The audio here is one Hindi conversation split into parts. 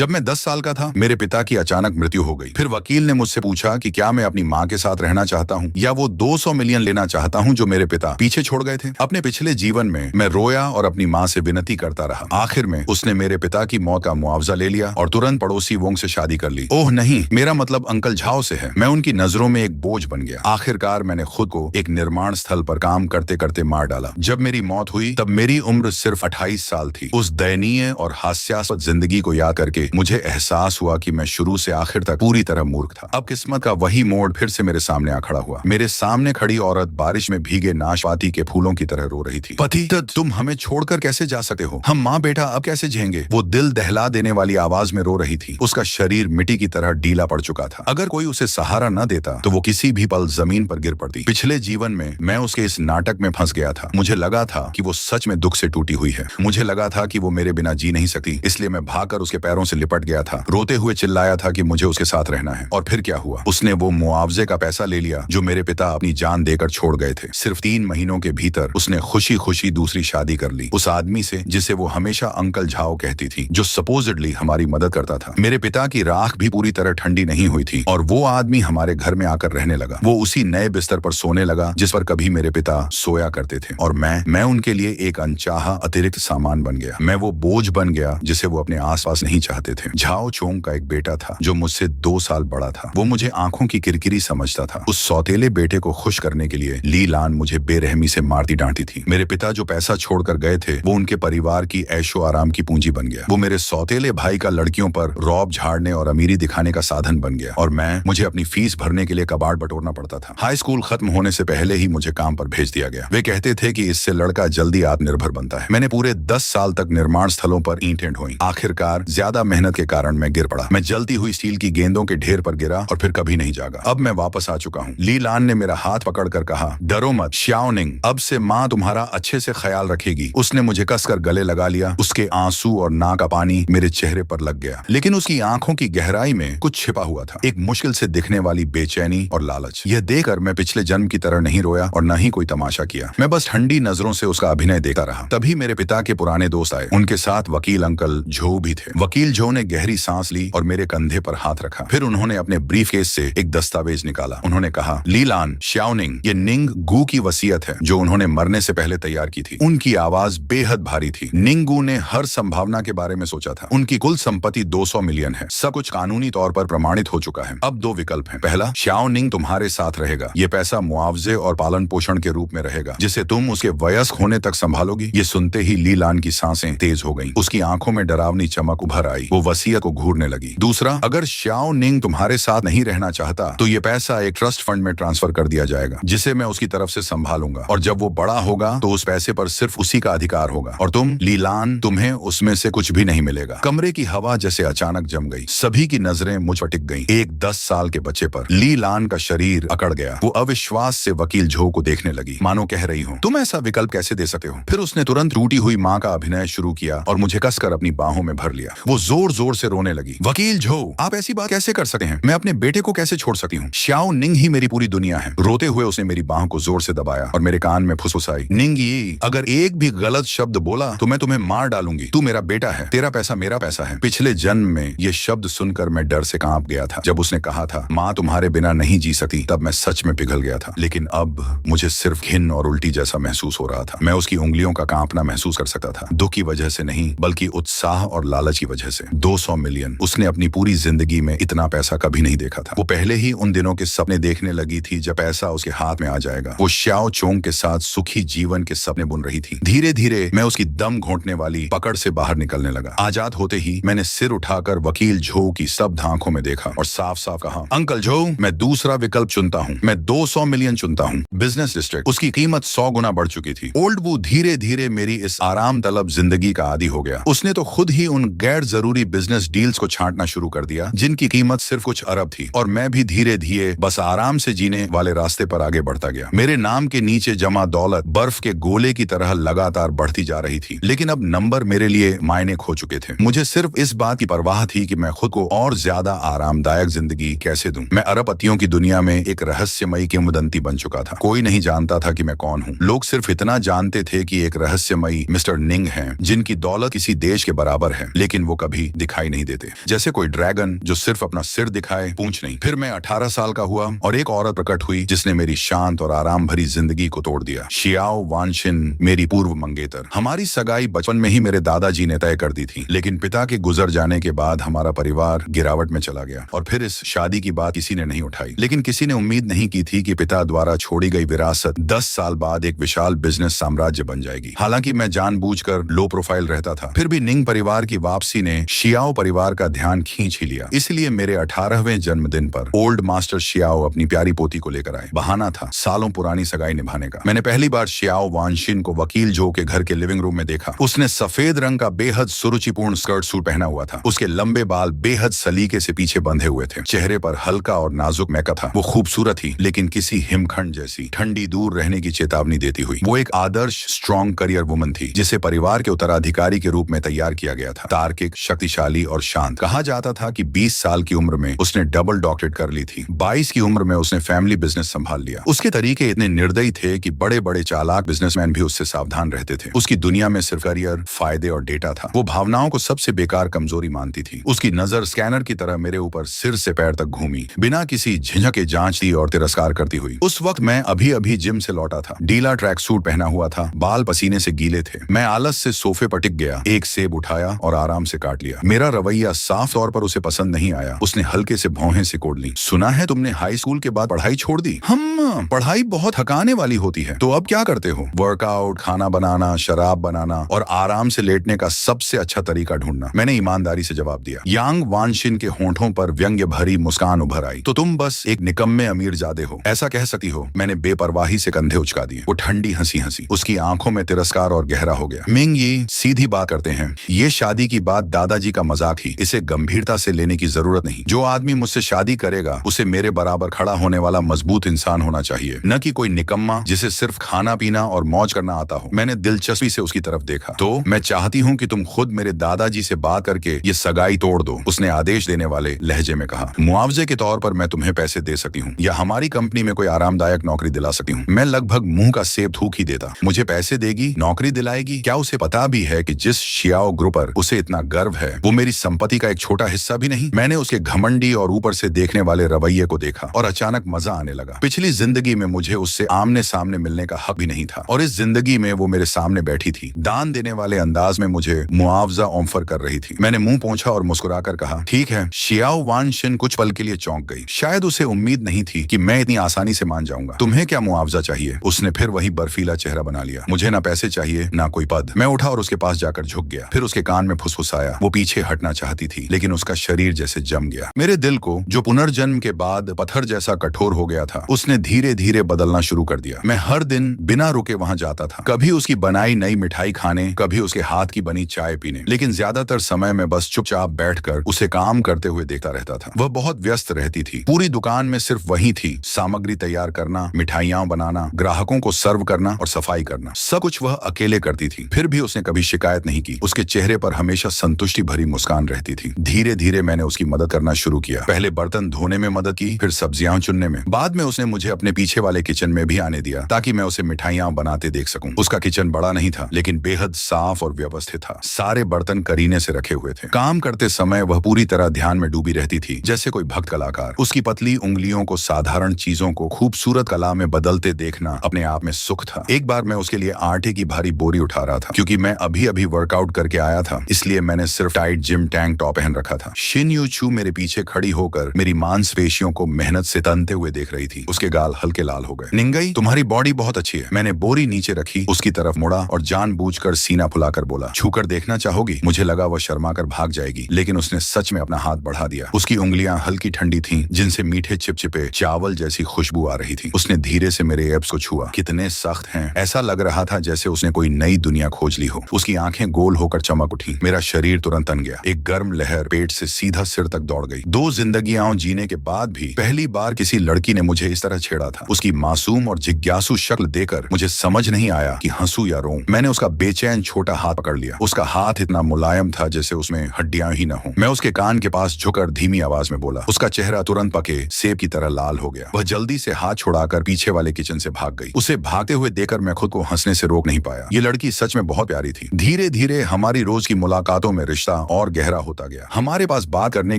जब मैं 10 साल का था, मेरे पिता की अचानक मृत्यु हो गई। फिर वकील ने मुझसे पूछा कि क्या मैं अपनी माँ के साथ रहना चाहता हूँ या वो 200 मिलियन लेना चाहता हूँ जो मेरे पिता पीछे छोड़ गए थे। अपने पिछले जीवन में मैं रोया और अपनी माँ से विनती करता रहा। आखिर में उसने मेरे पिता की मौत का मुआवजा ले लिया और तुरंत पड़ोसी वोंग से शादी कर ली। ओह नहीं, मेरा मतलब अंकल झाओ से है। मैं उनकी नजरों में एक बोझ बन गया। आखिरकार मैंने खुद को एक निर्माण स्थल पर काम करते करते मार डाला। जब मेरी मौत हुई तब मेरी उम्र सिर्फ 28 साल थी। उस दयनीय और हास्यास्पद जिंदगी को याद करके मुझे एहसास हुआ कि मैं शुरू से आखिर तक पूरी तरह मूर्ख था। अब किस्मत का वही मोड़ फिर से मेरे सामने आ खड़ा हुआ। मेरे सामने खड़ी औरत बारिश में भीगे नाशपाती के फूलों की तरह रो रही थी। पति, तुम हमें छोड़कर कैसे जा सकते हो? हम माँ बेटा अब कैसे जिएंगे? वो दिल दहला देने वाली आवाज में रो रही थी। उसका शरीर मिट्टी की तरह ढीला पड़ चुका था। अगर कोई उसे सहारा न देता तो वो किसी भी पल जमीन पर गिर पड़ती। पिछले जीवन में मैं उसके इस नाटक में फंस गया था। मुझे लगा था कि वो सच में दुख से टूटी हुई है। मुझे लगा था कि वो मेरे बिना जी नहीं सकती, इसलिए मैं भागकर उसके पैरों से लिपट गया था। रोते हुए चिल्लाया था कि मुझे उसके साथ रहना है। और फिर क्या हुआ? उसने वो मुआवजे का पैसा ले लिया जो मेरे पिता अपनी जान देकर छोड़ गए थे। सिर्फ 3 महीनों के भीतर उसने खुशी खुशी दूसरी शादी कर ली, उस आदमी से जिसे वो हमेशा अंकल झाओ कहती थी, जो सपोजिडली हमारी मदद करता था। मेरे पिता की राख भी पूरी तरह ठंडी नहीं हुई थी और वो आदमी हमारे घर में आकर रहने लगा। वो उसी नए बिस्तर पर सोने लगा जिस पर कभी मेरे पिता सोया करते थे और मैं उनके लिए एक अनचाहा अतिरिक्त सामान बन गया। मैं वो बोझ बन गया जिसे वो अपने आसपास नहीं चाहते थे। झाओ चोंग का एक बेटा था जो मुझसे 2 साल बड़ा था। वो मुझे आंखों की किरकिरी समझता था। उस सौतेले बेटे को खुश करने के लिए ली लान मुझे बेरहमी से मारती डांटी थी। मेरे पिता जो पैसा छोड़कर गए थे वो उनके परिवार की ऐशो आराम की पूंजी बन गया। वो मेरे सौतेले भाई का लड़कियों पर रौब झाड़ने और अमीरी दिखाने का साधन बन गया और मुझे अपनी फीस भरने के लिए कबाड़ बटोरना पड़ता था। हाई स्कूल खत्म होने से पहले ही मुझे काम पर भेज दिया गया। वे कहते थे कि इससे लड़का जल्दी आत्मनिर्भर बनता है। मैंने पूरे 10 साल तक निर्माण स्थलों पर ईंटें ढोई। आखिरकार ज्यादा मेहनत के कारण मैं गिर पड़ा। मैं जलती हुई स्टील की गेंदों के ढेर पर गिरा और फिर कभी नहीं जागा। अब मैं वापस आ चुका हूँ। ली लान ने मेरा हाथ पकड़कर कहा, डरो मत श्याओनिंग, अब से माँ तुम्हारा अच्छे से ख्याल रखेगी। उसने मुझे कसकर गले लगा लिया। उसके आंसू और नाक का पानी मेरे चेहरे पर लग गया, लेकिन उसकी आंखों की गहराई में कुछ छिपा हुआ था, एक मुश्किल से दिखने वाली बेचैनी और लालच। यह देखकर मैं पिछले जन्म की तरह नहीं रोया और न ही कोई तमाशा किया। मैं बस ठंडी नजरों से उसका अभिनय देखता रहा। तभी मेरे पिता के पुराने दोस्त आए। उनके साथ वकील अंकल झो भी थे। वकील झो ने गहरी सांस ली और मेरे कंधे पर हाथ रखा। फिर उन्होंने अपने ब्रीफकेस से एक दस्तावेज निकाला। उन्होंने कहा, ली लान श्याओनिंग, ये निंग गू की वसीयत है जो उन्होंने मरने से पहले तैयार की थी। उनकी आवाज बेहद भारी थी। निंग गू ने हर संभावना के बारे में सोचा था। उनकी कुल संपत्ति 200 मिलियन है। सब कुछ कानूनी तौर पर प्रमाणित हो चुका है। अब 2 विकल्प हैं। पहला, श्याओनिंग तुम्हारे साथ रहेगा। ये पैसा मुआवजे और पालन पोषण के रूप में रहेगा जिसे तुम उसके वयस्क होने तक संभालोगी। ये सुनते ही ली लान की सांसें तेज हो गईं। उसकी आंखों में डरावनी चमक उभर आई। वो वसीयत को घूरने लगी। दूसरा, अगर श्याओनिंग तुम्हारे साथ नहीं रहना चाहता तो ये पैसा एक ट्रस्ट फंड में ट्रांसफर कर दिया जाएगा जिसे मैं उसकी तरफ से संभालूंगा और जब वो बड़ा होगा तो उस पैसे पर सिर्फ उसी का अधिकार होगा और तुम ली लान, तुम्हें उसमें से कुछ भी नहीं मिलेगा। कमरे की हवा जैसे अचानक जम गई। सभी की नजरें मुझ पर टिक गईं। एक 10 साल के बच्चे पर। ली लान का शरीर अकड़ गया। वो अविश्वास से वकील झो को देखने लगी, मानो कह रही हो, तुम ऐसा विकल्प कैसे दे सकते हो? फिर उसने तुरंत टूटी हुई माँ का अभिनय शुरू किया और मुझे कसकर अपनी बाहों में भर लिया। वो जोर जोर से रोने लगी। वकील झो, आप ऐसी बात कैसे कर सकते हैं? मैं अपने बेटे को कैसे छोड़ सकती हूँ? श्याओनिंग ही मेरी पूरी दुनिया है। रोते हुए उसने मेरी बाहों को जोर से दबाया और मेरे कान में फुसफुसाई, निंगी, अगर एक भी गलत शब्द बोला तो मैं तुम्हें मार डालूंगी। तू मेरा बेटा है, तेरा पैसा मेरा पैसा है। पिछले जन्म में ये शब्द सुनकर मैं डर से कांप गया था। जब उसने कहा था, माँ तुम्हारे बिना नहीं जी सकती, तब मैं सच में पिघल गया था। लेकिन अब मुझे सिर्फ घिन और उल्टी जैसा महसूस हो रहा था। मैं उसकी उंगलियों का कांपना महसूस कर सकता था। दुख की वजह से नहीं, बल्कि उत्साह और लालच की वजह से। 200 मिलियन। उसने अपनी पूरी जिंदगी में इतना पैसा कभी नहीं देखा था। वो पहले ही उन दिनों के सपने देखने लगी थी जब पैसा उसके हाथ में आ जाएगा। वो श्याओ चोंग के साथ सुखी जीवन के सपने बुन रही थी। धीरे धीरे मैं उसकी दम घोंटने वाली पकड़ से बाहर निकलने लगा। आजाद होते ही मैंने सिर उठाकर वकील झो की स्तब्ध आंखों में देखा और साफ साफ कहा, अंकल झो, मैं दूसरा विकल्प चुनता हूँ। मैं 200 मिलियन चुनता हूँ। Business district. उसकी कीमत 100 गुना बढ़ चुकी थी। ओल्ड वू धीरे धीरे मेरी इस आराम तलब जिंदगी का आदी हो गया। उसने तो खुद ही उन गैर जरूरी बिजनेस डील्स को छांटना शुरू कर दिया जिनकी कीमत सिर्फ कुछ अरब थी और मैं भी धीरे धीरे बस आराम से जीने वाले रास्ते पर आगे बढ़ता गया। मेरे नाम के नीचे जमा दौलत बर्फ के गोले की तरह लगातार बढ़ती जा रही थी, लेकिन अब नंबर मेरे लिए मायने खो चुके थे। मुझे सिर्फ इस बात की परवाह थी कि मैं खुद को और ज्यादा आरामदायक जिंदगी कैसे दूं। मैं अरबपतियों की दुनिया में एक रहस्यमयी किंवदंती बन चुका था। कोई नहीं जानता था कि मैं कौन हूँ। लोग सिर्फ इतना जानते थे कि एक रहस्यमयी मिस्टर निंग हैं जिनकी दौलत किसी देश के बराबर है, लेकिन वो कभी दिखाई नहीं देते, जैसे कोई ड्रैगन जो सिर्फ अपना सिर दिखाए, पूंछ नहीं। फिर मैं 18 साल का हुआ और एक औरत प्रकट हुई जिसने मेरी शांत और आराम भरी जिंदगी को तोड़ दिया। शियाओ वानशिन, मेरी पूर्व मंगेतर। हमारी सगाई बचपन में ही मेरे दादाजी ने तय कर दी थी, लेकिन पिता के गुजर जाने के बाद हमारा परिवार गिरावट में चला गया और फिर इस शादी की बात किसी ने नहीं उठाई। लेकिन किसी ने उम्मीद नहीं की थी कि पिता द्वारा छोड़ी गई विरासत 10 साल बाद एक विशाल बिजनेस साम्राज्य बन जाएगी। हालांकि मैं जानबूझकर लो प्रोफाइल रहता था, फिर भी निंग परिवार की वापसी ने शियाओ परिवार का ध्यान खींच ही लिया। इसलिए मेरे 18वें जन्मदिन पर ओल्ड मास्टर शियाओ अपनी प्यारी पोती को लेकर आए। बहाना था सालों पुरानी सगाई निभाने का। मैंने पहली बार शियाओ वानशिन को वकील जो के घर के लिविंग रूम में देखा। उसने सफेद रंग का बेहद सुरुचिपूर्ण स्कर्ट सूट पहना हुआ था। उसके लंबे बाल बेहद सलीके से पीछे बंधे हुए थे। चेहरे पर हल्का और नाजुक मेकअप था। वो खूबसूरत थी, लेकिन किसी हिमखंड जैसी ठंडी दूर रहने की चेतावनी देती हुई। वो एक आदर्श स्ट्रॉन्ग करियर वुमन थी, जिसे परिवार के उत्तराधिकारी के रूप में तैयार किया गया था। तार्किक, शक्तिशाली और शांत। कहा जाता था कि 20 साल की उम्र में उसने डबल डॉक्टरेट कर ली थी। 22 की उम्र में उसने फैमिली बिजनेस संभाल लिया। उसके तरीके इतने निर्दयी थे कि बड़े बड़े चालाक बिजनेसमैन भी उससे सावधान रहते थे। उसकी दुनिया में सिर्फ करियर, फायदे और डेटा था। वो भावनाओं को सबसे बेकार कमजोरी मानती थी। उसकी नजर स्कैनर की तरह मेरे ऊपर सिर से पैर तक घूमी, बिना किसी झिझक के जांचती और तिरस्कार करती हुई। उस वक्त मैं अभी अभी जिम से लौटा था। ढीला ट्रैक सूट पहना हुआ था, बाल पसीने से गीले थे। मैं आलस से सोफे पर टिक गया, एक सेब उठाया और आराम से काट लिया। मेरा रवैया साफ तौर पर उसे पसंद नहीं आया। उसने हल्के से भौहें सिकोड़ ली। सुना है तुमने हाई स्कूल के बाद पढ़ाई छोड़ दी? हम पढ़ाई बहुत थकाने वाली होती है। तो अब क्या करते हो? वर्कआउट, खाना बनाना, शराब बनाना और आराम से लेटने का सबसे अच्छा तरीका ढूंढना, मैंने ईमानदारी से जवाब दिया। यांग वानशिन के होंठों पर व्यंग्य भरी मुस्कान उभर आई। तो तुम बस एक निकम्मे अमीरजादे हो, ऐसा कह सकती हो? मैंने बेपरवाही से कंधे उचका दिए। वो ठंडी हंसी हंसी। उसकी आंखों में तिरस्कार और गहरा हो गया। मिंग, ये सीधी बात करते हैं, ये शादी की बात दादाजी का मजाक ही, इसे गंभीरता से लेने की जरूरत नहीं। जो आदमी मुझसे शादी करेगा उसे मेरे बराबर खड़ा होने वाला मजबूत इंसान होना चाहिए, न कि कोई निकम्मा जिसे सिर्फ खाना पीना और मौज करना आता हो। मैंने दिलचस्पी से उसकी तरफ देखा। तो मैं चाहती हूँ कि तुम खुद मेरे दादाजी से बात करके ये सगाई तोड़ दो, उसने आदेश देने वाले लहजे में कहा। मुआवजे के तौर पर मैं तुम्हें पैसे दे सकती हूँ या हमारी कंपनी में कोई आरामदायक नौकरी दिला सकती हूँ। मैं लगभग मुंह का सेब थूक ही देता। मुझे पैसे देगी, नौकरी दिलाएगी? क्या उसे पता भी है कि जिस शियाओ ग्रुप पर उसे इतना गर्व है वो मेरी संपत्ति का एक छोटा हिस्सा भी नहीं? मैंने उसके घमंडी और ऊपर से देखने वाले रवैये को देखा और अचानक मजा आने लगा। पिछली जिंदगी में मुझे उससे आमने सामने मिलने का हक भी नहीं था और इस जिंदगी में वो मेरे सामने बैठी थी, दान देने वाले अंदाज में मुझे मुआवजा ऑफर कर रही थी। मैंने मुंह पोंछा और मुस्कुराकर कहा, ठीक है। शियाओ वानशिन कुछ पल के लिए चौंक गई। शायद उसे उम्मीद नहीं थी कि मैं इतनी आसानी से मान जाऊंगा। तुम्हें क्या मुआवजा चाहिए? उसने फिर वही बर्फीला चेहरा बना लिया। मुझे ना पैसे चाहिए ना कोई पद। मैं उठा और उसके पास जाकर झुक गया, फिर उसके कान में फुसफुसाया। वो पीछे हटना चाहती थी, लेकिन उसका शरीर जैसे जम गया। मेरे दिल को, जो पुनर्जन्म के बाद पत्थर जैसा कठोर हो गया था, उसने धीरे धीरे बदलना शुरू कर दिया। मैं हर दिन बिना रुके वहां जाता था, कभी उसकी बनाई नई मिठाई खाने, कभी उसके हाथ की बनी चाय पीने, लेकिन ज्यादातर समय मैं बस चुपचाप बैठकर उसे काम करते हुए देखता रहता था। वह बहुत व्यस्त रहती थी। पूरी दुकान में सिर्फ वही थी, सामग्री तैयार करना, मिठाइयां बनाना, ग्राहकों को सर्व करना और सफाई करना, सब कुछ वह अकेले करती थी। फिर भी उसने कभी शिकायत नहीं की। उसके चेहरे पर हमेशा संतुष्टि भरी मुस्कान रहती थी। धीरे धीरे मैंने उसकी मदद करना शुरू किया। पहले बर्तन धोने में मदद की, फिर सब्जियां चुनने में। बाद में उसने मुझे अपने पीछे वाले किचन में भी आने दिया ताकि मैं उसे मिठाइयां बनाते देख सकूं। उसका किचन बड़ा नहीं था, लेकिन बेहद साफ और व्यवस्थित था। सारे बर्तन करीने से रखे हुए थे। काम करते समय वह पूरी तरह ध्यान में डूबी रहती थी, जैसे कोई भक्त कलाकार। उसकी पतली उंगलियों को साधारण चीजों को खूबसूरत कला में बदलते देखना अपने आप में सुख था। एक बार मैं उसके लिए आटे की भारी बोरी उठा रहा था। क्योंकि मैं अभी अभी वर्कआउट करके आया था, इसलिए मैंने सिर्फ टाइट जिम टैंक टॉप पहन रखा था। शिन यू चू मेरे पीछे खड़ी होकर मेरी मांसपेशियों को मेहनत से तनते हुए देख रही थी। उसके गाल हल्के लाल हो गए। निंगई, तुम्हारी बॉडी बहुत अच्छी है। मैंने बोरी नीचे रखी, उसकी तरफ मुड़ा और जानबूझकर सीना फुलाकर बोला, छूकर देखना चाहोगी? मुझे लगा वह शर्मा कर भाग जाएगी, लेकिन उसने सच में अपना हाथ बढ़ा दिया। उसकी उंगलियां हल्की ठंडी थीं, जिनसे मीठे चिपचिपे चावल जैसी खुशबू आ रही थी। उसने धीरे से मेरे एब्स को छुआ। कितने सख्त हैं। ऐसा लग रहा था जैसे उसने कोई नई दुनिया खोज ली हो। उसकी आंखें गोल होकर चमक उठी। मेरा शरीर तुरंत तन गया। एक गर्म लहर पेट से सीधा सिर तक दौड़ गई। 2 जिंदगियां जीने के बाद भी पहली बार किसी लड़की ने मुझे इस तरह छेड़ा था। उसकी मासूम और जिज्ञासु शक्ल देकर मुझे समझ नहीं आया कि हंसू या रोऊं। मैंने उसका बेचैन छोटा हाथ पकड़ लिया। उसका हाथ इतना मुलायम था जैसे उसमें हड्डियां ही न हो। मैं उसके कान के पास झुककर धीमी आवाज में बोला। उसका चेहरा तुरंत पके सेब की तरह लाल हो गया। वह जल्दी से हाथ छुड़ाकर पीछे वाले किचन से भाग गई। उसे भागते हुए देखकर मैं खुद को हंसने से रोक नहीं पाया। ये लड़की सच में बहुत प्यारी थी। धीरे धीरे हमारी रोज की मुलाकातों में रिश्ता गुस्सा और गहरा होता गया। हमारे पास बात करने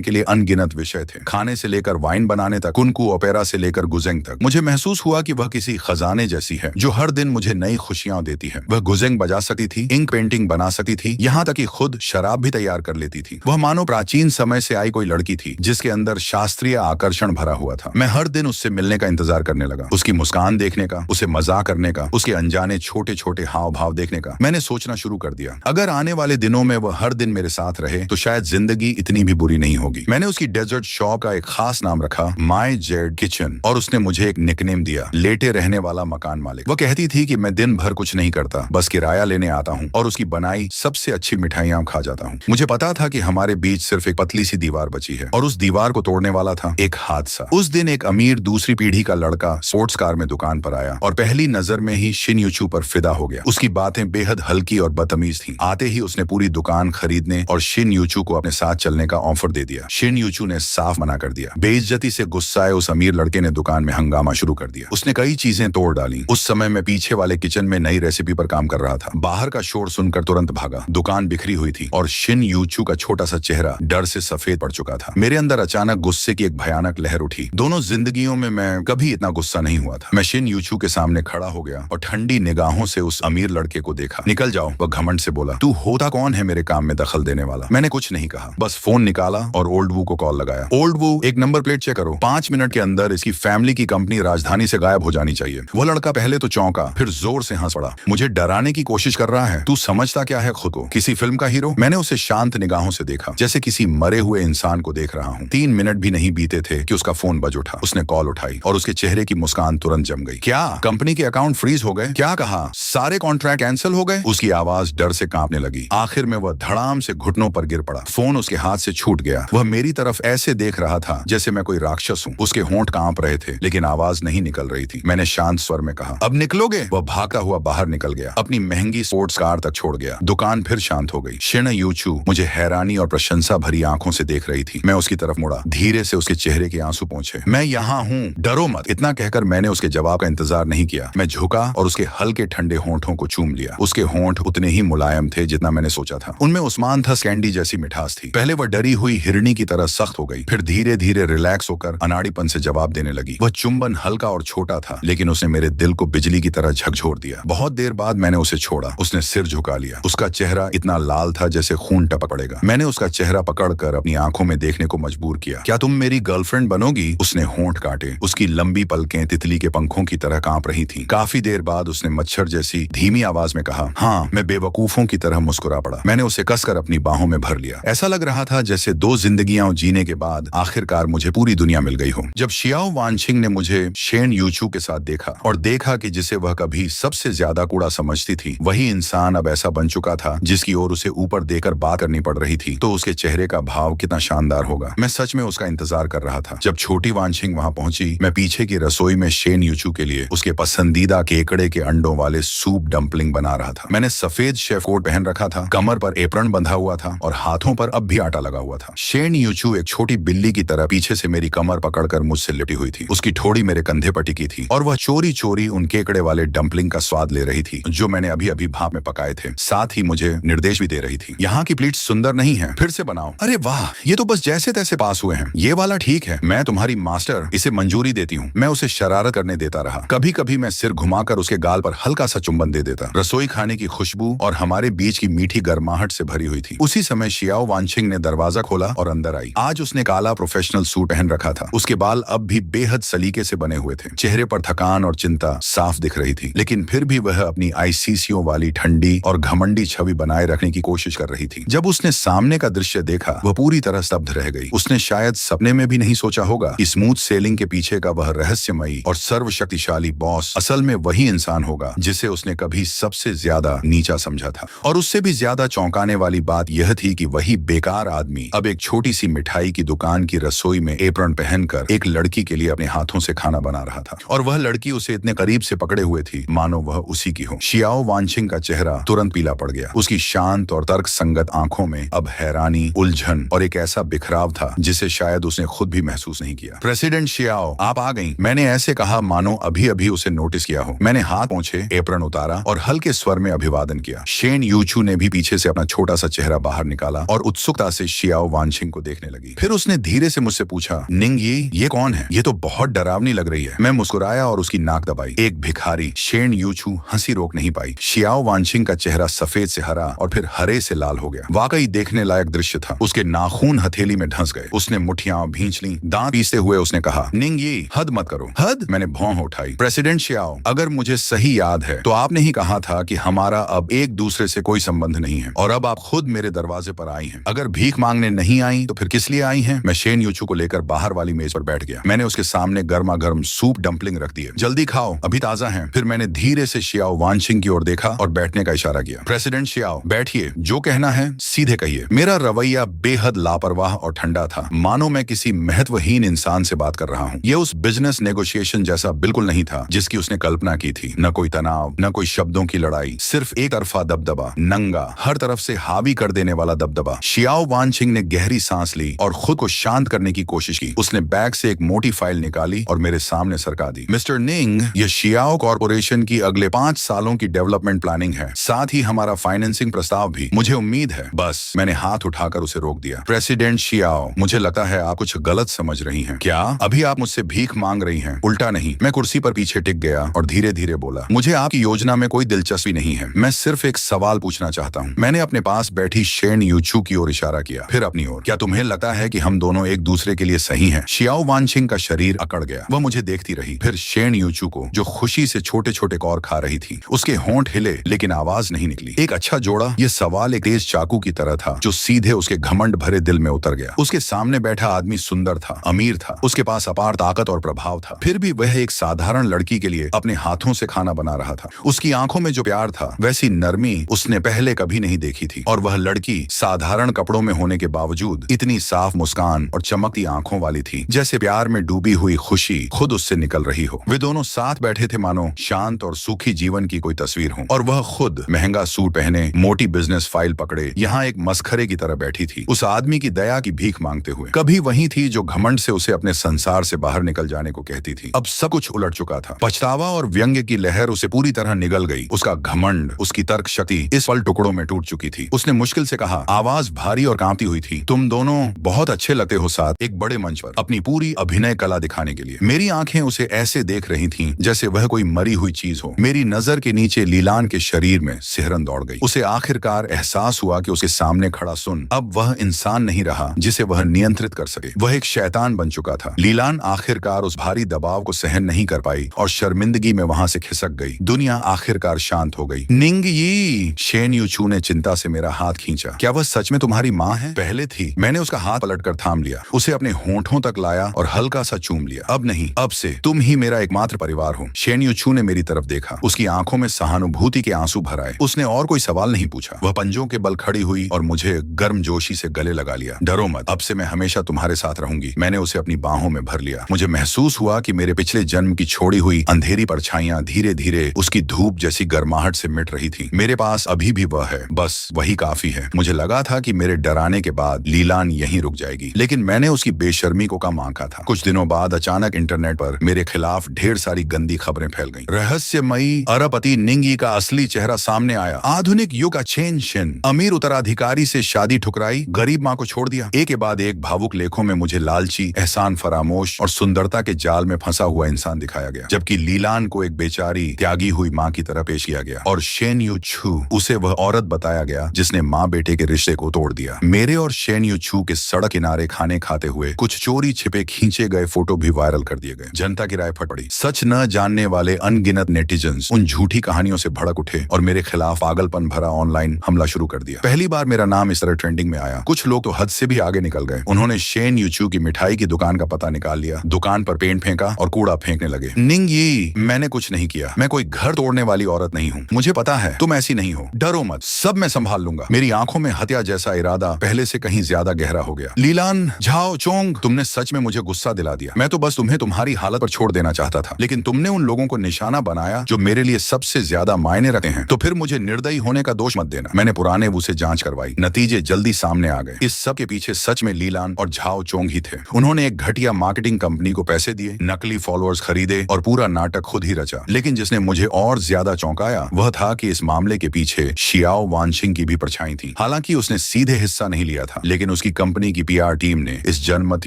के लिए अनगिनत विषय थे, खाने से लेकर वाइन बनाने तक, कुनकू ओपेरा से लेकर गुजेंग तक। मुझे महसूस हुआ कि वह किसी खजाने जैसी है जो हर दिन मुझे नई खुशियां देती है। वह गुजेंग बजा सकती थी, इंक पेंटिंग बना सकती थी, यहाँ तक कि खुद शराब भी तैयार कर लेती थी। वह मानो प्राचीन समय से आई कोई लड़की थी जिसके अंदर शास्त्रीय आकर्षण भरा हुआ था। मैं हर दिन उससे मिलने का इंतजार करने लगा, उसकी मुस्कान देखने का, उसे मजाक करने का, उसके अनजाने छोटे छोटे हाव भाव देखने का। मैंने सोचना शुरू कर दिया, अगर आने वाले दिनों में वह हर दिन मेरे साथ रहे तो शायद जिंदगी इतनी भी बुरी नहीं होगी। मैंने उसकी डेजर्ट शॉप का एक खास नाम रखा, माई जेड किचन, और उसने मुझे एक निकनेम दिया, लेटे रहने वाला मकान मालिक। वह कहती थी कि मैं दिन भर कुछ नहीं करता, बस किराया लेने आता हूँ और उसकी बनाई सबसे अच्छी मिठाइयां खा जाता हूँ। मुझे पता था कि हमारे बीच सिर्फ एक पतली सी दीवार बची है और उस दीवार को तोड़ने वाला था एक हादसा। उस दिन एक अमीर दूसरी पीढ़ी का लड़का स्पोर्ट्स कार में दुकान पर आया और पहली नजर में ही शिन यूचू पर फिदा हो गया। उसकी बातें बेहद हल्की और बदतमीज थीं। आते ही उसने पूरी दुकान खरीदने और शिन यूचू को अपने साथ चलने का ऑफर दे दिया। शिन यूचू ने साफ मना कर दिया। बेइज्जती से गुस्साए उस अमीर लड़के ने दुकान में हंगामा शुरू कर दिया। उसने कई चीजें तोड़ डाली। उस समय मैं पीछे वाले किचन में नई रेसिपी पर काम कर रहा था। बाहर का शोर सुनकर तुरंत भागा। दुकान बिखरी हुई थी और शिन यूचू का छोटा सा चेहरा डर से सफेद पड़ चुका था। मेरे अंदर अचानक गुस्से की एक भयानक लहर उठी। दोनों जिंदगियों में मैं कभी इतना गुस्सा नहीं हुआ था। मैं शिन यूचू के सामने खड़ा हो गया और ठंडी निगाहों से उस अमीर लड़के को देखा। निकल जाओ, वह घमंड से बोला। तू होता कौन है मेरे काम में दखल देने वाला? मैंने कुछ नहीं कहा, बस फोन निकाला और ओल्ड वू को कॉल लगाया। ओल्ड वू, एक नंबर प्लेट चेक करो, 5 मिनट के अंदर इसकी फैमिली की कंपनी राजधानी से गायब हो जानी चाहिए। वो लड़का पहले तो चौंका, फिर जोर से हंस पड़ा। मुझे डराने की कोशिश कर रहा है? तू समझता क्या है खुद को, किसी फिल्म का हीरो? मैंने उसे शांत निगाहों से देखा, जैसे किसी मरे हुए इंसान को देख रहा हूँ। 3 मिनट भी नहीं बीते थे कि उसका फोन बज उठा। उसने कॉल उठाई और उसके चेहरे की मुस्कान तुरंत जम गई। क्या कंपनी के अकाउंट फ्रीज हो गए? क्या कहा? सारे कॉन्ट्रैक्ट कैंसिल हो गए? उसकी आवाज डर से कांपने लगी। आखिर में वह धड़ाम से घुटनों पर गिर पड़ा। फोन उसके हाथ से छूट गया। वह मेरी तरफ ऐसे देख रहा था जैसे मैं कोई राक्षस हूँ। उसके होंठ कांप रहे थे लेकिन आवाज नहीं निकल रही थी। मैंने शांत स्वर में कहा, अब निकलोगे? वह भागता हुआ बाहर निकल गया, अपनी महंगी स्पोर्ट्स कार तक छोड़ गया। दुकान फिर शांत हो गई। शिन यूचू मुझे हैरानी और प्रशंसा भरी आंखों से देख रही थी। मैं उसकी तरफ मुड़ा। धीरे से उसके चेहरे के आंसू पहुंचे। मैं यहाँ हूँ, डरो मत। इतना कहकर मैंने उसके जवाब का इंतजार नहीं किया। मैं झुका और उसके हल्के ठंडे होंठों को चूम लिया। उसके होंठ उतने ही मुलायम थे जितना मैंने सोचा था। उनमें उस्मान था कैंडी जैसी मिठास थी। पहले वह डरी हुई हिरनी की तरह सख्त हो गई, फिर धीरे धीरे रिलैक्स होकर अनाड़ीपन से जवाब देने लगी। वह चुंबन हल्का और छोटा था लेकिन उसने मेरे दिल को बिजली की तरह झकझोर दिया। बहुत देर बाद मैंने उसे छोड़ा। उसने सिर झुका लिया। उसका चेहरा इतना लाल था जैसे खून टपक पड़ेगा। मैंने उसका चेहरा पकड़कर अपनी आंखों में देखने को मजबूर किया। क्या तुम मेरी गर्लफ्रेंड बनोगी? उसने होंठ काटे। उसकी लंबी पलकें तितली के पंखों की तरह कांप रही थीं। काफी देर बाद उसने मच्छर जैसी धीमी आवाज में कहा, हाँ। मैं बेवकूफों की तरह मुस्कुरा पड़ा। मैंने उसे कसकर अपनी बाहों में भर लिया। ऐसा लग रहा था जैसे 2 जिंदगियां जीने के बाद आखिरकार मुझे पूरी दुनिया मिल गई हो। जब शियाओ वानशिंग ने मुझे शेन यूचू के साथ देखा और देखा कि जिसे वह कभी सबसे ज्यादा कूड़ा समझती थी वही इंसान अब ऐसा बन चुका था जिसकी ओर उसे ऊपर देकर बात करनी पड़ रही थी, तो उसके चेहरे का भाव कितना शानदार होगा। मैं सच में उसका इंतजार कर रहा था। जब छोटी वानशिंग वहां पहुंची, मैं पीछे की रसोई में शेन यूचू के लिए उसके पसंदीदा केकड़े के अंडों वाले सूप डम्पलिंग बना रहा था। मैंने सफेद शेफ कोट पहन रखा था, कमर पर एप्रन बंधा हुआ था और हाथों पर अब भी आटा लगा हुआ था। शेन यूचू एक छोटी बिल्ली की तरह पीछे से मेरी कमर पकड़कर मुझसे लिपटी हुई थी। उसकी ठोड़ी मेरे कंधे पर टिकी थी और वह चोरी चोरी उन केकड़े वाले डम्पलिंग का स्वाद ले रही थी जो मैंने अभी अभी भाप में पकाए थे। साथ ही मुझे निर्देश भी दे रही थी, यहाँ की प्लेट सुंदर नहीं है, फिर से बनाओ। अरे वाह, ये तो बस जैसे तैसे पास हुए हैं। ये वाला ठीक है, मैं तुम्हारी मास्टर, इसे मंजूरी देती हूँ। मैं उसे शरारत करने देता रहा। कभी कभी मैं सिर घुमाकर उसके गाल पर हल्का सा चुंबन दे देता। रसोई खाने की खुशबू और हमारे बीच की मीठी गर्माहट से भरी हुई थी। उसी समय शियाओ वानशिंग ने दरवाजा खोला और अंदर आई। आज उसने काला प्रोफेशनल सूट पहन रखा था। उसके बाल अब भी बेहद सलीके से बने हुए थे। चेहरे पर थकान और चिंता साफ दिख रही थी, लेकिन फिर भी वह अपनी आईसीसीओ वाली ठंडी और घमंडी छवि बनाए रखने की कोशिश कर रही थी। जब उसने सामने का दृश्य देखा, वह पूरी तरह स्तब्ध रह गई। उसने शायद सपने में भी नहीं सोचा होगा कि स्मूथ सेलिंग के पीछे का वह रहस्यमयी और सर्वशक्तिशाली बॉस असल में वही इंसान होगा जिसे उसने कभी सबसे ज्यादा नीचा समझा था। और उससे भी ज्यादा चौंकाने वाली बात यह थी कि वही बेकार आदमी अब एक छोटी सी मिठाई की दुकान की रसोई में एप्रन पहनकर एक लड़की के लिए अपने हाथों से खाना बना रहा था और वह लड़की उसे इतने करीब से पकड़े हुए थी मानो वह उसी की हो। शियाओ वानशिंग का चेहरा तुरंत पीला पड़ गया। उसकी शांत और तर्क संगत आंखों में अब हैरानी, उलझन और एक ऐसा बिखराव था जिसे शायद उसने खुद भी महसूस नहीं किया। प्रेसिडेंट शियाओ, आप आ गईं। मैंने ऐसे कहा मानो अभी अभी उसे नोटिस किया हो। मैंने हाथ पोंछे, एप्रन उतारा और हल्के स्वर में अभिवादन किया। शेन यूचू ने भी पीछे से अपना छोटा सा चेहरा बाहर निकाला और उत्सुकता से शियाओ वानशिंग को देखने लगी। फिर उसने धीरे से मुझसे पूछा, निंग ये कौन है? ये तो बहुत डरावनी लग रही है। मैं मुस्कुराया और उसकी नाक दबाई। एक भिखारी। शेन यूचू हंसी रोक नहीं पाई। शियाओ वानशिंग का चेहरा सफेद से हरा और फिर हरे से लाल हो गया। वाकई देखने लायक दृश्य था। उसके नाखून हथेली में धंस गए। उसने मुठ्ठियां भींच ली। दांत पीसते हुए उसने कहा, निंग हद मत करो। हद? मैंने भौं उठाई। प्रेसिडेंट शियाओ, अगर मुझे सही याद है तो आपने ही कहा था कि हमारा अब एक दूसरे से कोई संबंध नहीं है, और अब आप खुद मेरे दरवाजे पर आई हैं। अगर भीख मांगने नहीं आई तो फिर किस लिए आई हैं? मैं शेन यूचू को लेकर बाहर वाली मेज पर बैठ गया। मैंने उसके सामने गर्मा गर्म सूप डंपलिंग रख दिए। जल्दी खाओ, अभी ताजा है। फिर मैंने धीरे से शियाओ वानशिंग की ओर देखा और बैठने का इशारा किया। प्रेसिडेंट शियाओ, बैठिए। जो कहना है सीधे कहिए। मेरा रवैया बेहद लापरवाह और ठंडा था, मानो मैं किसी महत्वहीन इंसान से बात कर रहा हूँ। यह उस बिजनेस नेगोशिएशन जैसा बिल्कुल नहीं था जिसकी उसने कल्पना की थी। न कोई तनाव, न कोई शब्दों की लड़ाई, सिर्फ एक तरफा दबदबा, नंगा, हर तरफ से हावी कर देने वाला दबदबा। शियाओ वानशिंग ने गहरी सांस ली और खुद को शांत करने की कोशिश की। उसने बैग से एक मोटी फाइल निकाली और मेरे सामने सरका दी। मिस्टर निंग, यह शियाओ कॉर्पोरेशन की अगले 5 सालों की डेवलपमेंट प्लानिंग है, साथ ही हमारा फाइनेंसिंग प्रस्ताव भी। मुझे उम्मीद है। बस, मैंने हाथ उठाकर उसे रोक दिया। प्रेसिडेंट शियाओ, मुझे लगता है आप कुछ गलत समझ रही हैं। क्या अभी आप मुझसे भीख मांग रही हैं? उल्टा नहीं। मैं कुर्सी पर पीछे टिक गया और धीरे धीरे बोला, मुझे आपकी योजना में कोई दिलचस्पी नहीं है। मैं सिर्फ एक सवाल पूछना चाहता हूँ। मैंने अपने पास बैठी शेन यूचू की ओर इशारा किया, फिर अपनी ओर। क्या तुम्हें लगता है कि हम दोनों एक दूसरे के लिए सही हैं? शियाओ वानशिंग का शरीर अकड़ गया। वह मुझे देखती रही। फिर शेन यूचू को, जो खुशी से छोटे छोटे कौर खा रही थी। उसके होंठ हिले लेकिन आवाज नहीं निकली। एक अच्छा जोड़ा। यह सवाल एक तेज चाकू की तरह था जो सीधे उसके घमंड भरे दिल में उतर गया। उसके सामने बैठा आदमी सुंदर था, अमीर था, उसके पास अपार ताकत और प्रभाव था। फिर भी वह एक साधारण लड़की के लिए अपने हाथों से खाना बना रहा था। उसकी आंखों में जो प्यार था, वैसी नरमी उसने पहले कभी नहीं देखी थी। और वह लड़की साधारण कपड़ों में होने के बावजूद इतनी साफ मुस्कान और चमकती आंखों वाली थी, जैसे प्यार में डूबी हुई खुशी खुद उससे निकल रही हो। वे दोनों साथ बैठे थे, मानो शांत और सुखी जीवन की कोई तस्वीर हो। और वह खुद महंगा सूट पहने, मोटी बिजनेस फाइल पकड़े, यहाँ एक मस्खरे की तरह बैठी थी, उस आदमी की दया की भीख मांगते हुए। कभी वही थी जो घमंड से उसे अपने संसार से बाहर निकल जाने को कहती थी। अब सब कुछ उलट चुका था। पछतावा और व्यंग्य की लहर उसे पूरी तरह निगल गई। उसका घमंड, उसकी तर्क शक्ति इस पल टुकड़ों में टूट चुकी थी। उसने मुश्किल से कहा, आवाज भारी और कांपती हुई थी, तुम दोनों बहुत अच्छे लगते हो साथ, एक बड़े मंच पर अपनी पूरी अभिनय कला दिखाने के लिए। मेरी आंखें उसे ऐसे देख रही थीं जैसे वह कोई मरी हुई चीज हो। मेरी नजर के नीचे लीलान के शरीर में सिहरन दौड़ गई। उसे आखिरकार एहसास हुआ कि उसके सामने खड़ा सुन अब वह इंसान नहीं रहा जिसे वह नियंत्रित कर सके। वह एक शैतान बन चुका था। लीलान आखिरकार उस भारी दबाव को सहन नहीं कर पाई और शर्मिंदगी में वहां से खिसक गई। दुनिया आखिरकार शांत हो गई। निंग यी, शेन यूचू ने चिंता से मेरा हाथ खींचा। क्या वह सच में तुम्हारी माँ है? पहले थी। मैंने उसका हाथ पलटकर थाम लिया, उसे अपने होंठों तक लाया और हल्का सा चूम लिया। अब नहीं, अब से तुम ही मेरा एकमात्र परिवार हो। शेन यूचू ने मेरी तरफ देखा। उसकी आंखों में सहानुभूति के आंसू भर आए। उसने और कोई सवाल नहीं पूछा। वह पंजों के बल खड़ी हुई और मुझे गर्मजोशी से गले लगा लिया। डरो मत, अब से मैं हमेशा तुम्हारे साथ रहूंगी। मैंने उसे अपनी बाहों में भर लिया। मुझे महसूस हुआ कि मेरे पिछले जन्म की छोड़ी हुई अंधेरी परछाइयां धीरे धीरे उसकी धूप जैसी गर्माहट से मिट रही थी। मेरे पास अभी भी वह है, बस वही काफी है। मुझे लगा था कि मेरे डराने के बाद लीलान यहीं रुक जाएगी, लेकिन मैंने उसकी बेशर्मी को कम आंका था। कुछ दिनों बाद अचानक इंटरनेट पर मेरे खिलाफ ढेर सारी गंदी खबरें फैल गईं। रहस्यमयी अरबपति निंगी का असली चेहरा सामने आया। आधुनिक युग का चेन शिन, अमीर उत्तराधिकारी से शादी ठुकराई, गरीब माँ को छोड़ दिया। एक के बाद एक भावुक लेखों में मुझे लालची, एहसान फरामोश और सुंदरता के जाल में फंसा हुआ इंसान दिखाया गया, जबकि लीलान को एक बेचारी त्यागी हुई माँ की तरह पेश किया गया और शेन यूचू उसे वह औरत बताया गया जिसने माँ बेटे के रिश्ते को तोड़ दिया। मेरे और शेन यूचू के सड़क किनारे खाने खाते हुए कुछ चोरी छिपे खींचे गए फोटो भी वायरल कर दिए गए। जनता की राय फट पड़ी। सच न जानने वाले अनगिनत नेटिजन्स उन झूठी कहानियों से भड़क उठे और मेरे खिलाफ पागलपन भरा ऑनलाइन हमला शुरू कर दिया। पहली बार मेरा नाम इस तरह ट्रेंडिंग में आया। कुछ लोग तो हद से भी आगे निकल गए। उन्होंने शेन यूचू की मिठाई की दुकान का पता निकाल लिया, दुकान पर पेंट फेंका और कूड़ा फेंकने लगे। निंग यी, मैंने कुछ नहीं किया। मैं कोई घर तोड़ने वाली औरत नहीं हूँ। मुझे पता है तुम ऐसी नहीं हो। डरो मत, सब मैं संभाल लूंगा। मेरी आंखों में हत्या जैसा इरादा पहले से कहीं ज्यादा गहरा हो गया। लीलान झाओ चोंग, तुमने सच में मुझे गुस्सा दिला दिया। मैं तो बस तुम्हें तुम्हारी हालत पर छोड़ देना चाहता था, लेकिन तुमने उन लोगों को निशाना बनाया जो मेरे लिए सबसे ज्यादा मायने रखते हैं। तो फिर मुझे निर्दयी होने का दोष मत देना। मैंने पुराने वो से जांच करवाई, नतीजे जल्दी सामने आ गए। इस सब के पीछे सच में लीलान और झाओ चोंग ही थे। उन्होंने एक घटिया मार्केटिंग कंपनी को पैसे दिए, नकली फॉलोअर्स खरीदे और पूरा नाटक खुद ही रचा। लेकिन जिसने मुझे और ज्यादा चौंकाया वह था कि इस मामले के पीछे शियाओ वानशिंग की भी परछाई थी। नहीं। हालांकि उसने सीधे हिस्सा नहीं लिया था, लेकिन उसकी कंपनी की पीआर टीम ने इस जनमत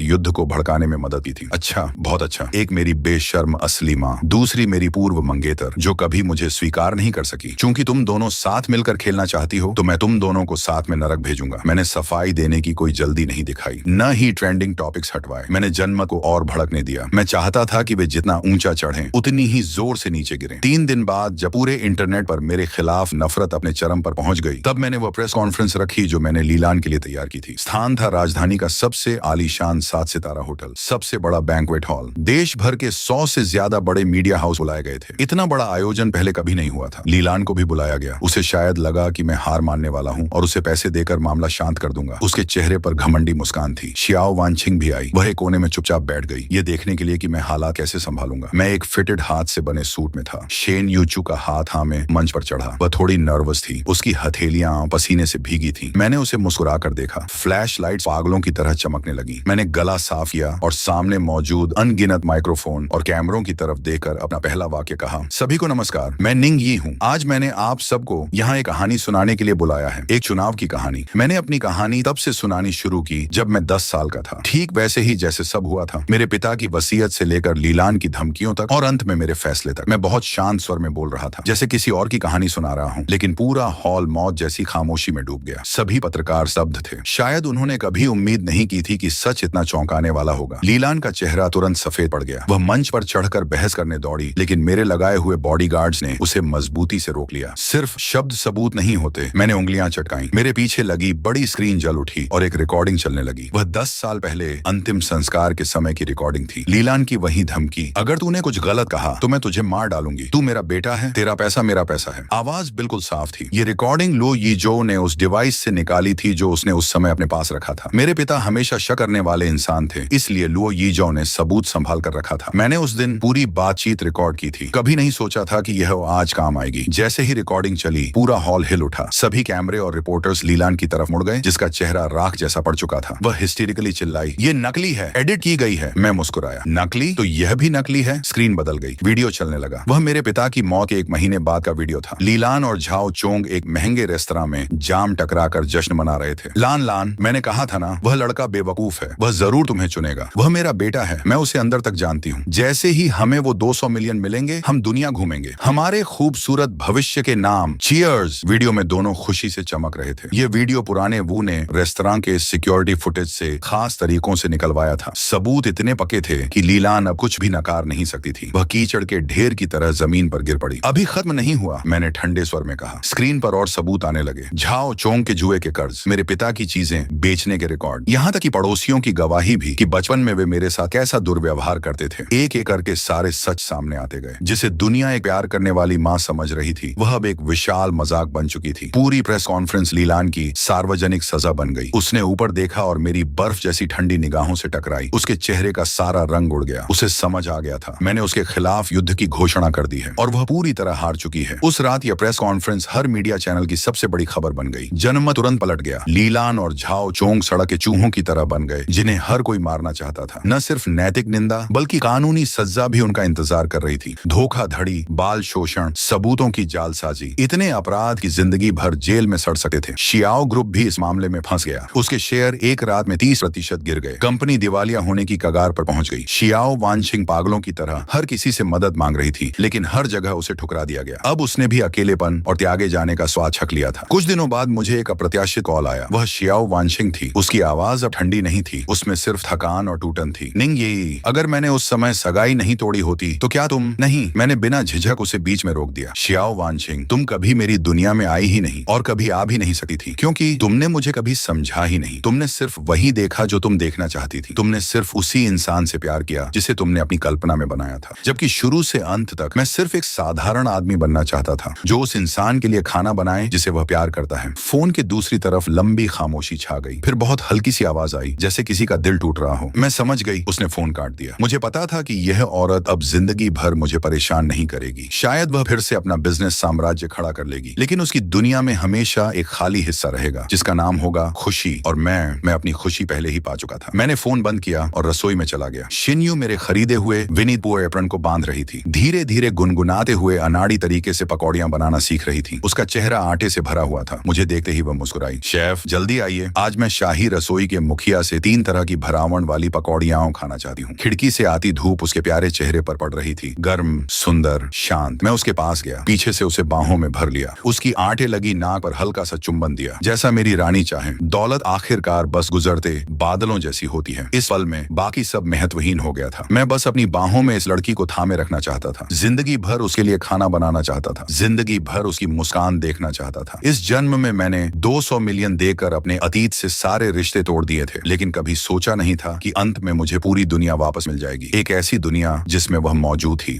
युद्ध को भड़काने में मदद की थी। अच्छा, बहुत अच्छा। एक मेरी बेशर्म असली माँ, दूसरी मेरी पूर्व मंगेतर जो कभी मुझे स्वीकार नहीं कर सकी। चूंकि तुम दोनों साथ मिलकर खेलना चाहती हो तो मैं तुम दोनों को साथ में नरक भेजूंगा। मैंने सफाई देने की कोई जल्दी नहीं दिखाई, न ही ट्रेंडिंग टॉपिक्स हटवाए। मैंने जनमत को और भड़कने दिया। मैं चाहता था कि वे जितना ऊंचा चढ़ें उतनी ही जोर से नीचे गिरें। 3 दिन बाद जब पूरे इंटरनेट पर मेरे खिलाफ नफरत अपने चरम पर पहुंच गई, तब मैंने वो प्रेस कॉन्फ्रेंस रखी जो मैंने लीलान के लिए तैयार की थी। स्थान था राजधानी का सबसे आलीशान 7 सितारा होटल, सबसे बड़ा बैंक्वेट हॉल। देश भर के 100 से ज्यादा बड़े मीडिया हाउस बुलाए गए थे। इतना बड़ा आयोजन पहले कभी नहीं हुआ था। लीलान को भी बुलाया गया। उसे शायद लगा कि मैं हार मानने वाला हूँ और उसे पैसे देकर मामला शांत कर दूंगा। उसके चेहरे पर घमंडी मुस्कान थी। शियाओ वानछिंग भी आई। वह एक कोने में चुपचाप बैठ गई, ये देखने के लिए कि मैं हालात कैसे संभालूंगा। मैं एक फिटेड हाथ से बने सूट में था। शेन यूचू का हाथ में मंच पर चढ़ा। वह थोड़ी नर्वस थी। उसकी हथेलियां पसीने से भीगी थी। मैंने उसे मुस्कुरा कर देखा। फ्लैश लाइट पागलों की तरह चमकने लगी। मैंने गला साफ किया और सामने मौजूद अनगिनत माइक्रोफोन और कैमरों की तरफ देखकर अपना पहला वाक्य कहा। सभी को नमस्कार, मैं निंग यी हूँ। आज मैंने आप सबको यहाँ एक कहानी सुनाने के लिए बुलाया है, एक चुनाव की कहानी। मैंने अपनी कहानी तब से सुनानी शुरू की जब मैं 10 साल का था, ठीक वैसे ही जैसे सब हुआ था। मेरे पिता की वसीयत से लेकर लीलान की धमकियों तक और अंत में मेरे फैसले तक। मैं बहुत शांत स्वर में बोल रहा था, जैसे किसी और की कहानी सुना रहा हूँ, लेकिन पूरा हॉल मौत जैसी खामोशी में डूब गया। सभी पत्रकार स्तब्ध थे। शायद उन्होंने कभी उम्मीद नहीं की थी कि सच इतना चौंकाने वाला होगा। लीलान का चेहरा तुरंत सफेद पड़ गया। वह मंच पर चढ़कर बहस करने दौड़ी, लेकिन मेरे लगाए हुए बॉडीगार्ड्स ने उसे मजबूती से रोक लिया। सिर्फ शब्द सबूत नहीं होते। मैंने उंगलियां चटकाई। मेरे पीछे लगी बड़ी स्क्रीन जल उठी और एक रिकॉर्डिंग चलने लगी। वह 10 साल पहले अंतिम संस्कार के समय की रिकॉर्डिंग थी। लीलान की वही धमकी, अगर तूने कुछ गलत कहा तो मैं तुझे मार डालूंगी। तू मेरा बेटा है, तेरा पैसा मेरा पैसा है। आवाज बिल्कुल साफ थी। ये रिकॉर्डिंग लो यीजो ने उस डिवाइस से निकाली थी जो उसने उस समय अपने पास रखा था। मेरे पिता हमेशा शक करने वाले इंसान थे, इसलिए लुओ यीजो ने सबूत संभाल कर रखा था। मैंने उस दिन पूरी बातचीत रिकॉर्ड की थी। कभी नहीं सोचा था कि यह आज काम आएगी। जैसे ही रिकॉर्डिंग चली, पूरा हॉल हिल उठा। सभी कैमरे और रिपोर्टर्स लीलान की तरफ मुड़ गए, जिसका चेहरा राख जैसा पड़ चुका था। वह हिस्टेरिकली चिल्लाई, ये नकली है, एडिट की गई है। मैं मुस्कुराया। नकली? तो यह भी नकली है। स्क्रीन बदल गई। वीडियो चलने लगा। वह मेरे पिता की मौत के 1 महीने बाद का वीडियो था। लीलान और झाओ चोंग एक महंगे रेस्तरां में जाम टकराकर जश्न मना रहे थे। लान, मैंने कहा था ना, वह लड़का बेवकूफ है। वह जरूर तुम्हें चुनेगा। वह मेरा बेटा है। मैं उसे अंदर तक जानती हूँ। जैसे ही हमें वो 200 मिलियन मिलेंगे, हम दुनिया घूमेंगे। हमारे खूबसूरत भविष्य के नाम। चीयर्स। वीडियो में दोनों खुशी से चमक रहे थे। ये वीडियो पुराने वू ने रेस्तरां के सिक्योरिटी फुटेज से खास तरीकों से निकलवाया था। सबूत इतने पक्के थे कि लीलान अब कुछ भी नकार नहीं सकती थी। वह कीचड़ के ढेर की तरह जमीन पर गिर पड़ी। अभी खत्म नहीं हुआ, मैंने ठंडे स्वर में कहा। स्क्रीन पर और सबूत आने लगे। झाओ चोंग के जुए के कर्ज, मेरे पिता की चीजें बेचने के रिकॉर्ड, यहाँ तक कि पड़ोसियों की गवाही भी कि बचपन में वे मेरे साथ कैसा दुर्व्यवहार करते थे। एक एक करके सारे सच सामने आते गए। जिसे दुनिया एक प्यार करने वाली माँ समझ रही थी, वह अब एक विशाल मजाक बन चुकी थी। पूरी प्रेस कॉन्फ्रेंस लीलान की सार्वजनिक सजा बन गई। उसने ऊपर देखा और मेरी बर्फ जैसी ठंडी निगाहों से टकराई। उसके चेहरे का सारा रंग उड़ गया। उसे समझ आ गया था, मैंने उसके खिलाफ युद्ध की घोषणा कर दी है और वह पूरी तरह हार चुकी है। उस रात यह प्रेस कॉन्फ्रेंस हर मीडिया चैनल की सबसे बड़ी खबर बन गई। जनमत तुरंत पलट गया। लीलान और झाओ चोंग सड़क के चूहों की तरह बन गए, जिन्हें हर कोई मारना चाहता था। न सिर्फ नैतिक निंदा, बल्कि कानूनी सजा भी उनका इंतजार कर रही थी। धोखाधड़ी, बाल शोषण, सबूतों की जालसाजी, इतने अपराध की जिंदगी भर जेल में सड़ सकते थे। शियाओ ग्रुप भी इस मामले में फंस गया। उसके शेयर एक रात में 30% गिर गए। कंपनी दिवालिया होने की कगार पर पहुंच गई। शियाओ वानछिंग पागलों की तरह हर किसी से मदद मांग रही थी, लेकिन हर जगह उसे ठुकरा दिया गया। अब उसने भी अकेलेपन और त्यागे जाने का स्वाद छक लिया था। कुछ दिनों बाद मुझे एक अप्रत्याशित कॉल आया। वह शियाओ वानछिंग थी। उसकी आवाज अब ठंडी नहीं थी, उसमें सिर्फ थकान और टूटन थी। निंग ये, अगर मैंने उस समय सगाई नहीं तोड़ी होती तो क्या तुम? नहीं, मैंने बिना झिझक उसे बीच में रोक दिया। शियाओ वानछिंग, तुम कभी मेरी दुनिया में आई ही नहीं और कभी आ भी नहीं सकती थी, क्योंकि तुमने मुझे कभी समझा ही नहीं। तुमने सिर्फ वही देखा जो तुम देखना चाहती थी। तुमने सिर्फ उसी इंसान से प्यार किया जिसे तुमने अपनी कल्पना में बनाया था, जबकि शुरू से अंत तक मैं सिर्फ एक साधारण आदमी बनना चाहता था, जो उस इंसान के लिए खाना बनाए जिसे वह प्यार करता है। फोन के दूसरी तरफ लंबी खामोशी छा गई। फिर बहुत हल्की सी आवाज आई, जैसे किसी का दिल टूट रहा हो। मैं समझ गई, उसने फोन काट दिया। मुझे पता था कि यह औरत अब जिंदगी भर मुझे परेशान नहीं करेगी। शायद वह फिर से अपना बिजनेस साम्राज्य खड़ा कर लेगी, लेकिन उसकी दुनिया में हमेशा एक खाली हिस्सा रहेगा, जिसका नाम होगा खुशी। और मैं अपनी खुशी पहले ही पा चुका था। मैंने फोन बंद किया और रसोई में चला गया। शिन्यू मेरे खरीदे हुए विनी पू एप्रन को बांध रही थी। धीरे धीरे गुनगुनाते हुए अनाड़ी तरीके से पकौड़ियां बनाना सीख रही थी। उसका चेहरा आटे से भरा हुआ था। मुझे देखते ही वह मुस्कुराई। शेफ जल्दी आइए, आज मैं शाही रसोई के मुखिया से 3 तरह की भरावण वाली पकौड़ियां खाना चाहती हूँ। खिड़की से आती धूप उसके प्यारे चेहरे पर पड़ रही थी, गर्म, सुंदर, शांत। मैं उसके पास गया, पीछे से उसे बाहों में भर लिया, उसकी आंटें लगी नाक पर हल्का सा चुंबन दिया, जैसा मेरी रानी चाहे। दौलत आखिरकार बस गुजरते बादलों जैसी होती है। इस पल में बाकी सब महत्वहीन हो गया था। मैं बस अपनी बाहों में इस लड़की को थामे रखना चाहता था, जिंदगी भर उसके लिए खाना बनाना चाहता था, जिंदगी भर उसकी मुस्कान देखना चाहता था। इस जन्म में मैंने 200 मिलियन देकर अपने अतीत से सारे रिश्ते तोड़ दिए थे, लेकिन कभी सोचा नहीं था कि अंत में मुझे पूरी दुनिया वापस मिल जाएगी, एक ऐसी दुनिया जिसमें वह मौजूद थी।